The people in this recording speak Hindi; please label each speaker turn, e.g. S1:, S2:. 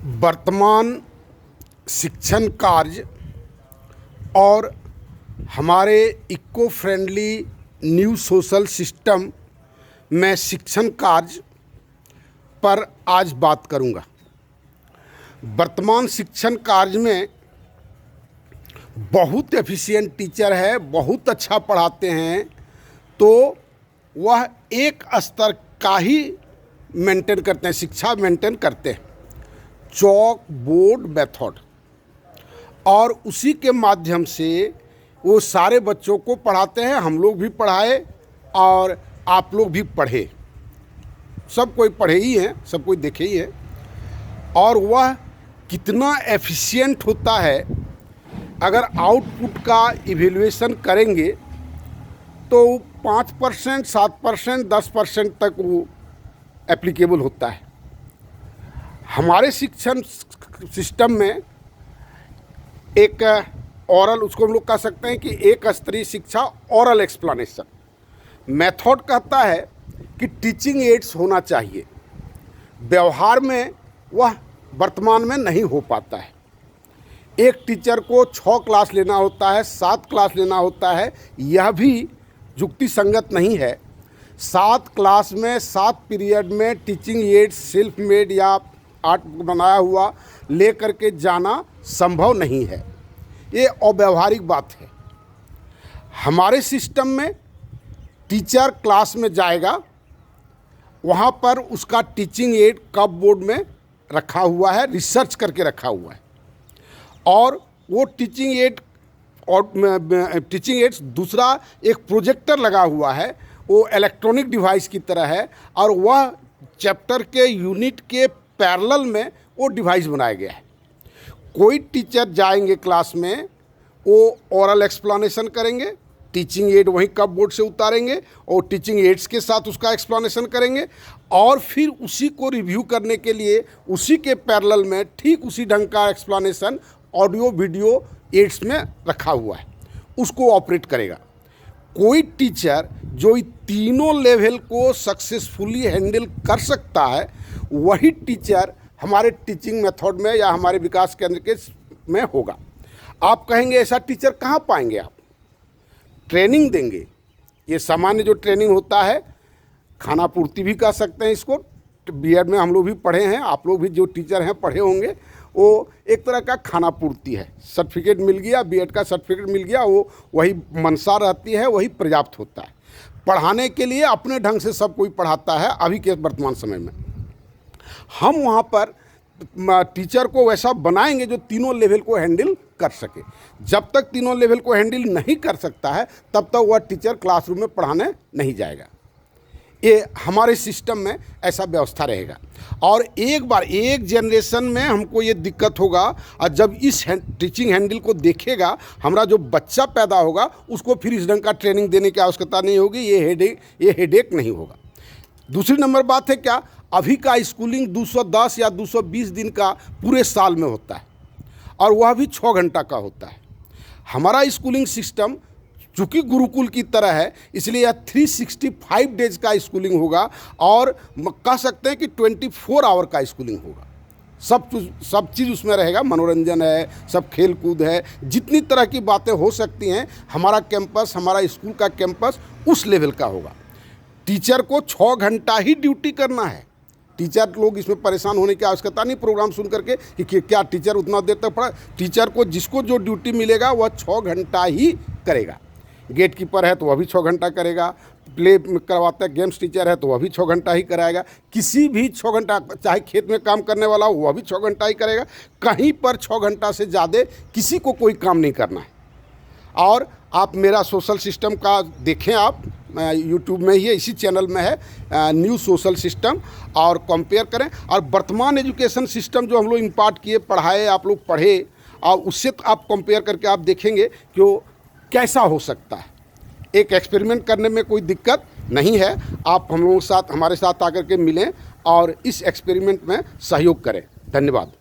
S1: वर्तमान शिक्षण कार्य और हमारे eco friendly new social system में शिक्षण कार्य पर आज बात करूंगा। वर्तमान शिक्षण कार्य में बहुत एफिशिएंट टीचर है, बहुत अच्छा पढ़ाते हैं, तो वह एक स्तर का ही मेंटेन करते हैं, शिक्षा मेंटेन करते हैं, चॉक बोर्ड मेथड, और उसी के माध्यम से वो सारे बच्चों को पढ़ाते हैं। हम लोग भी पढ़ाए और आप लोग भी पढ़े, सब कोई पढ़े ही हैं, सब कोई देखे ही है। और वह कितना एफिशिएंट होता है, अगर आउटपुट का इवैल्यूएशन करेंगे तो 5%, 7%, 10% तक वो एप्लीकेबल होता है। हमारे शिक्षण सिस्टम में एक ओरल, उसको हम लोग कह सकते हैं कि एक स्तरीय शिक्षा, ओरल एक्सप्लेनेशन मेथड कहता है कि टीचिंग एड्स होना चाहिए। व्यवहार में वह वर्तमान में नहीं हो पाता है। एक टीचर को 6 क्लास लेना होता है, 7 क्लास लेना होता है, यह भी युक्ति संगत नहीं है। 7 क्लास में 7 पीरियड में टीचिंग एड्स सेल्फ मेड या आर्ट बनाया हुआ ले करके जाना संभव नहीं है, ये अव्यावहारिक बात है। हमारे सिस्टम में टीचर क्लास में जाएगा, वहाँ पर उसका टीचिंग एड कप बोर्ड में रखा हुआ है, रिसर्च करके रखा हुआ है, और वो टीचिंग एड्स दूसरा एक प्रोजेक्टर लगा हुआ है, वो इलेक्ट्रॉनिक डिवाइस की तरह है, और वह चैप्टर के यूनिट के पैरेलल में वो डिवाइस बनाया गया है। कोई टीचर जाएंगे क्लास में, वो ओरल एक्सप्लेनेशन करेंगे, टीचिंग एड वहीं कप बोर्ड से उतारेंगे और टीचिंग एड्स के साथ उसका एक्सप्लेनेशन करेंगे, और फिर उसी को रिव्यू करने के लिए उसी के पैरेलल में ठीक उसी ढंग का एक्सप्लेनेशन ऑडियो वीडियो एड्स में रखा हुआ है, उसको ऑपरेट करेगा। कोई टीचर जो तीनों लेवल को सक्सेसफुली हैंडल कर सकता है, वही टीचर हमारे टीचिंग मेथड में या हमारे विकास केंद्र के में होगा। आप कहेंगे ऐसा टीचर कहाँ पाएंगे? आप ट्रेनिंग देंगे, ये सामान्य जो ट्रेनिंग होता है, खाना पूर्ति भी कह सकते हैं इसको। बीएड में हम लोग भी पढ़े हैं, आप लोग भी जो टीचर हैं पढ़े होंगे, वो एक तरह का खाना पूर्ति है। सर्टिफिकेट मिल गया, बीएड का सर्टिफिकेट मिल गया, वो वही मंशा रहती है, वही पर्याप्त होता है। पढ़ाने के लिए अपने ढंग से सब कोई पढ़ाता है। अभी के वर्तमान समय में हम वहाँ पर टीचर को वैसा बनाएंगे जो तीनों लेवल को हैंडल कर सके। जब तक तीनों लेवल को हैंडल नहीं कर सकता है, तब तक वह टीचर क्लासरूम में पढ़ाने नहीं जाएगा। ये हमारे सिस्टम में ऐसा व्यवस्था रहेगा। और एक बार एक जनरेशन में हमको ये दिक्कत होगा, और जब इस टीचिंग हैंडल को देखेगा हमारा जो बच्चा पैदा होगा, उसको फिर इस ढंग का ट्रेनिंग देने की आवश्यकता नहीं होगी, ये हेडेक नहीं होगा। दूसरी नंबर बात है क्या, अभी का स्कूलिंग 210 या 220 दिन का पूरे साल में होता है, और वह भी 6 घंटा का होता है। हमारा स्कूलिंग सिस्टम चूँकि गुरुकुल की तरह है, इसलिए यह 365 डेज का स्कूलिंग होगा, और कह सकते हैं कि 24 आवर का स्कूलिंग होगा। सब चीज़ उसमें रहेगा, मनोरंजन है, सब खेल कूद है, जितनी तरह की बातें हो सकती हैं, हमारा कैंपस, हमारा स्कूल का कैंपस उस लेवल का होगा। टीचर को 6 घंटा ही ड्यूटी करना है। टीचर लोग इसमें परेशान होने की आवश्यकता नहीं प्रोग्राम सुन करके कि क्या टीचर उतना देर तक पढ़ा। टीचर को जिसको जो ड्यूटी मिलेगा वह 6 घंटा ही करेगा। गेट कीपर है तो वह भी 6 घंटा करेगा, प्ले करवाता है गेम्स टीचर है तो वह भी 6 घंटा ही कराएगा, किसी भी 6 घंटा, चाहे खेत में काम करने वाला हो वह भी 6 घंटा ही करेगा। कहीं पर 6 घंटा से ज़्यादा किसी को कोई काम नहीं करना है। और आप मेरा सोशल सिस्टम का देखें, आप यूट्यूब में ही है, इसी चैनल में है, न्यू सोशल सिस्टम, और कंपेयर करें। और वर्तमान एजुकेशन सिस्टम जो हम लोग इम्पार्ट किए, पढ़ाए, आप लोग पढ़े, और उससे आप कंपेयर करके आप देखेंगे कि वो कैसा हो सकता है। एक एक्सपेरिमेंट करने में कोई दिक्कत नहीं है। आप हम लोगों के साथ, हमारे साथ आकर के मिलें और इस एक्सपेरिमेंट में सहयोग करें। धन्यवाद।